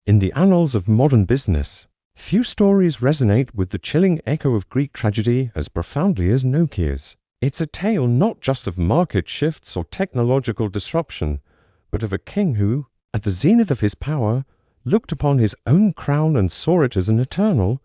In the annals of modern business, few stories resonate with the chilling echo of Greek tragedy as profoundly as Nokia's. It's a tale not just of market shifts or technological disruption, but of a king who, at the zenith of his power, looked upon his own crown and saw it as an eternal,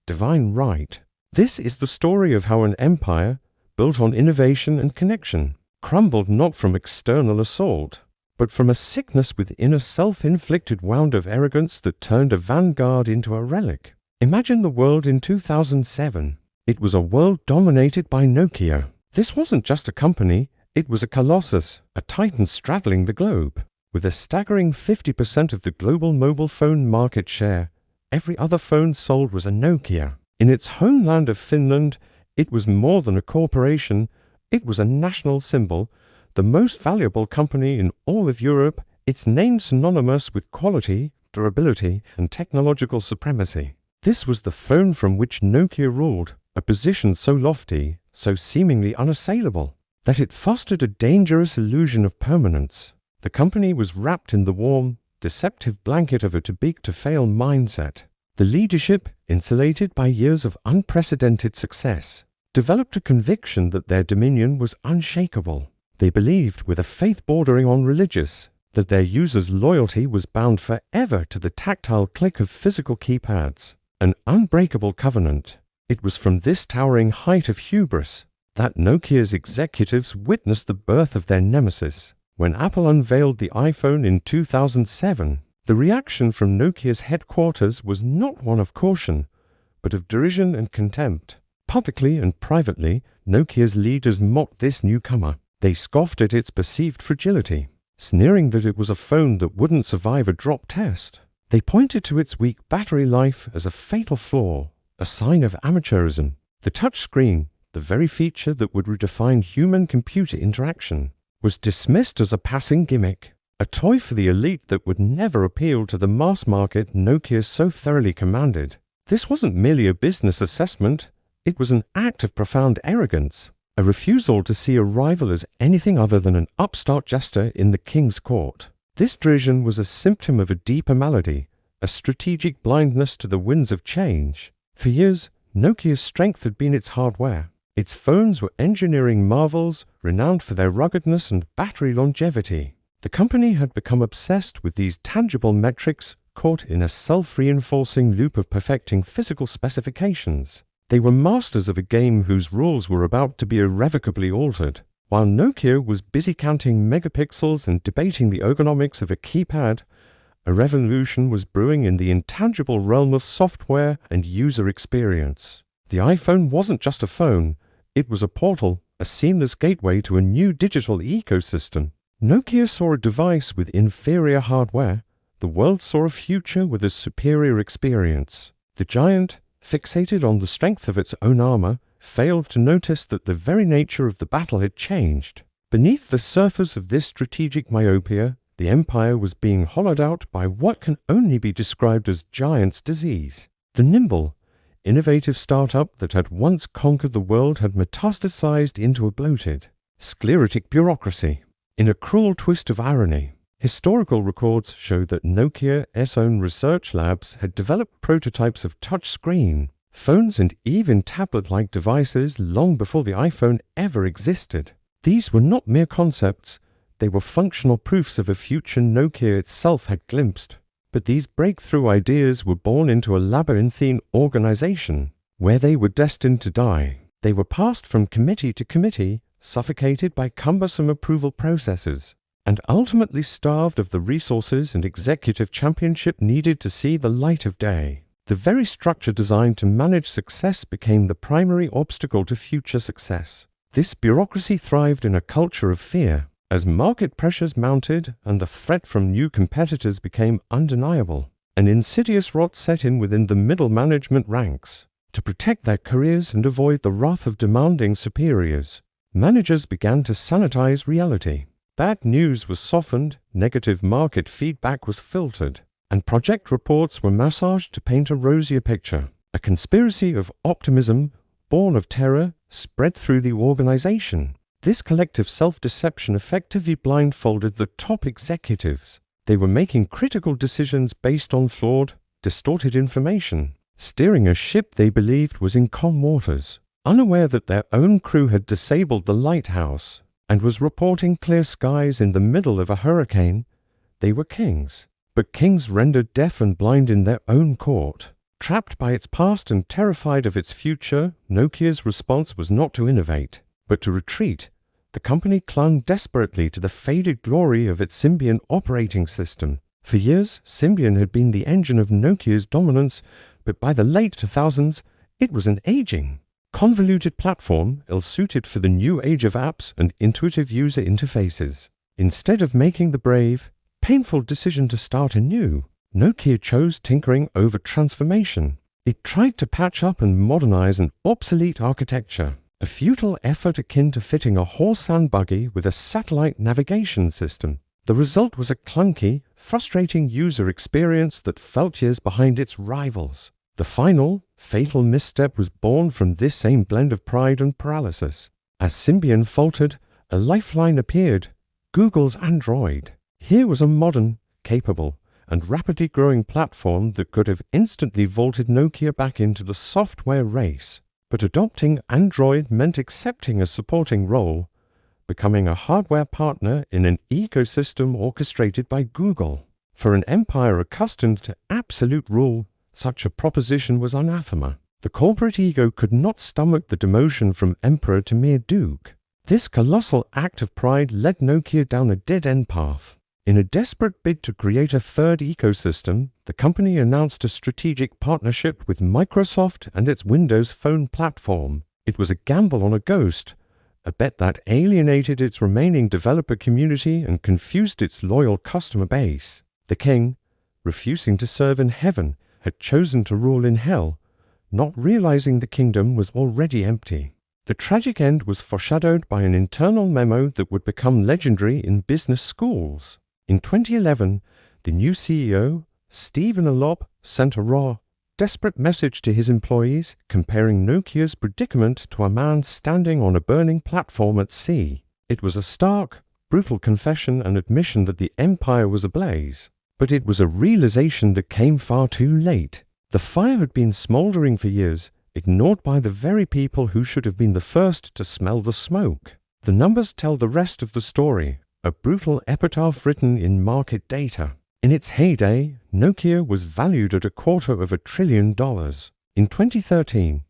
divine right. This is the story of how an empire, built on innovation and connection, crumbled not from external assault, but from a sickness within, a self-inflicted wound of arrogance that turned a vanguard into a relic. Imagine the world in 2007. It was a world dominated by Nokia. This wasn't just a company, it was a colossus, a titan straddling the globe. With a staggering 50% of the global mobile phone market share, every other phone sold was a Nokia. In its homeland of Finland, it was more than a corporation, it was a national symbol, the most valuable company in all of Europe, its name synonymous with quality, durability, and technological supremacy. This was the phone from which Nokia ruled, a position so lofty, so seemingly unassailable, that it fostered a dangerous illusion of permanence. The company was wrapped in the warm, deceptive blanket of a too-big-to-fail mindset. The leadership, insulated by years of unprecedented success, developed a conviction that their dominion was unshakable. They believed, with a faith bordering on religious, that their users' loyalty was bound forever to the tactile click of physical keypads, an unbreakable covenant. It was from this towering height of hubris that Nokia's executives witnessed the birth of their nemesis. When Apple unveiled the iPhone in 2007, the reaction from Nokia's headquarters was not one of caution, but of derision and contempt. Publicly and privately, Nokia's leaders mocked this newcomer. They scoffed at its perceived fragility, sneering that it was a phone that wouldn't survive a drop test. They pointed to its weak battery life as a fatal flaw, a sign of amateurism. The touchscreen, the very feature that would redefine human-computer interaction, was dismissed as a passing gimmick, a toy for the elite that would never appeal to the mass market Nokia so thoroughly commanded. This wasn't merely a business assessment, it was an act of profound arrogance, a refusal to see a rival as anything other than an upstart jester in the king's court. This derision was a symptom of a deeper malady, a strategic blindness to the winds of change. For years, Nokia's strength had been its hardware. Its phones were engineering marvels, renowned for their ruggedness and battery longevity. The company had become obsessed with these tangible metrics, caught in a self-reinforcing loop of perfecting physical specifications. They were masters of a game whose rules were about to be irrevocably altered. While Nokia was busy counting megapixels and debating the ergonomics of a keypad, a revolution was brewing in the intangible realm of software and user experience. The iPhone wasn't just a phone, it was a portal, a seamless gateway to a new digital ecosystem. Nokia saw a device with inferior hardware. The world saw a future with a superior experience. The giant, fixated on the strength of its own armor, failed to notice that the very nature of the battle had changed. Beneath the surface of this strategic myopia, the empire was being hollowed out by what can only be described as giant's disease. The nimble, innovative startup that had once conquered the world had metastasized into a bloated, sclerotic bureaucracy. In a cruel twist of irony, historical records show that Nokia's own research labs had developed prototypes of touchscreen phones and even tablet-like devices long before the iPhone ever existed. These were not mere concepts, they were functional proofs of a future Nokia itself had glimpsed. But these breakthrough ideas were born into a labyrinthine organization, where they were destined to die. They were passed from committee to committee, suffocated by cumbersome approval processes, and ultimately starved of the resources and executive championship needed to see the light of day. The very structure designed to manage success became the primary obstacle to future success. This bureaucracy thrived in a culture of fear. As market pressures mounted and the threat from new competitors became undeniable, an insidious rot set in within the middle management ranks. To protect their careers and avoid the wrath of demanding superiors, managers began to sanitize reality. Bad news was softened, negative market feedback was filtered, and project reports were massaged to paint a rosier picture. A conspiracy of optimism, born of terror, spread through the organization. This collective self-deception effectively blindfolded the top executives. They were making critical decisions based on flawed, distorted information, steering a ship they believed was in calm waters, unaware that their own crew had disabled the lighthouse and was reporting clear skies in the middle of a hurricane. They were kings, but kings rendered deaf and blind in their own court. Trapped by its past and terrified of its future, Nokia's response was not to innovate, but to retreat. The company clung desperately to the faded glory of its Symbian operating system. For years, Symbian had been the engine of Nokia's dominance, but by the late 2000s, it was an aging, convoluted platform ill-suited for the new age of apps and intuitive user interfaces. Instead of making the brave, painful decision to start anew, Nokia chose tinkering over transformation. It tried to patch up and modernize an obsolete architecture, a futile effort akin to fitting a horse and buggy with a satellite navigation system. The result was a clunky, frustrating user experience that felt years behind its rivals. The final, fatal misstep was born from this same blend of pride and paralysis. As Symbian faltered, a lifeline appeared: Google's Android. Here was a modern, capable, and rapidly growing platform that could have instantly vaulted Nokia back into the software race. But adopting Android meant accepting a supporting role, becoming a hardware partner in an ecosystem orchestrated by Google. For an empire accustomed to absolute rule, such a proposition was anathema. The corporate ego could not stomach the demotion from emperor to mere duke. This colossal act of pride led Nokia down a dead-end path. In a desperate bid to create a third ecosystem, the company announced a strategic partnership with Microsoft and its Windows Phone platform. It was a gamble on a ghost, a bet that alienated its remaining developer community and confused its loyal customer base. The king, refusing to serve in heaven, had chosen to rule in hell, not realizing the kingdom was already empty. The tragic end was foreshadowed by an internal memo that would become legendary in business schools. In 2011, the new CEO, Stephen Alop, sent a raw, desperate message to his employees comparing Nokia's predicament to a man standing on a burning platform at sea. It was a stark, brutal confession and admission that the empire was ablaze. But it was a realization that came far too late. The fire had been smoldering for years, ignored by the very people who should have been the first to smell the smoke. The numbers tell the rest of the story, a brutal epitaph written in market data. In its heyday, Nokia was valued at $250 billion. In 2013,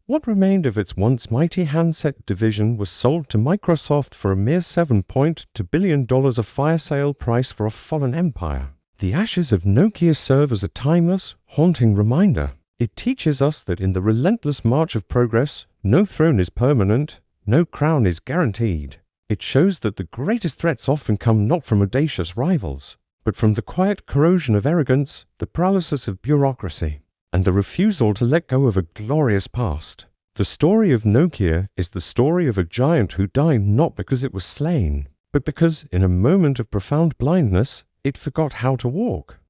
what remained of its once mighty handset division was sold to Microsoft for a mere $7.2 billion, a fire sale price for a fallen empire. The ashes of Nokia serve as a timeless, haunting reminder. It teaches us that in the relentless march of progress, no throne is permanent, no crown is guaranteed. It shows that the greatest threats often come not from audacious rivals, but from the quiet corrosion of arrogance, the paralysis of bureaucracy, and the refusal to let go of a glorious past. The story of Nokia is the story of a giant who died not because it was slain, but because, in a moment of profound blindness, it forgot how to walk.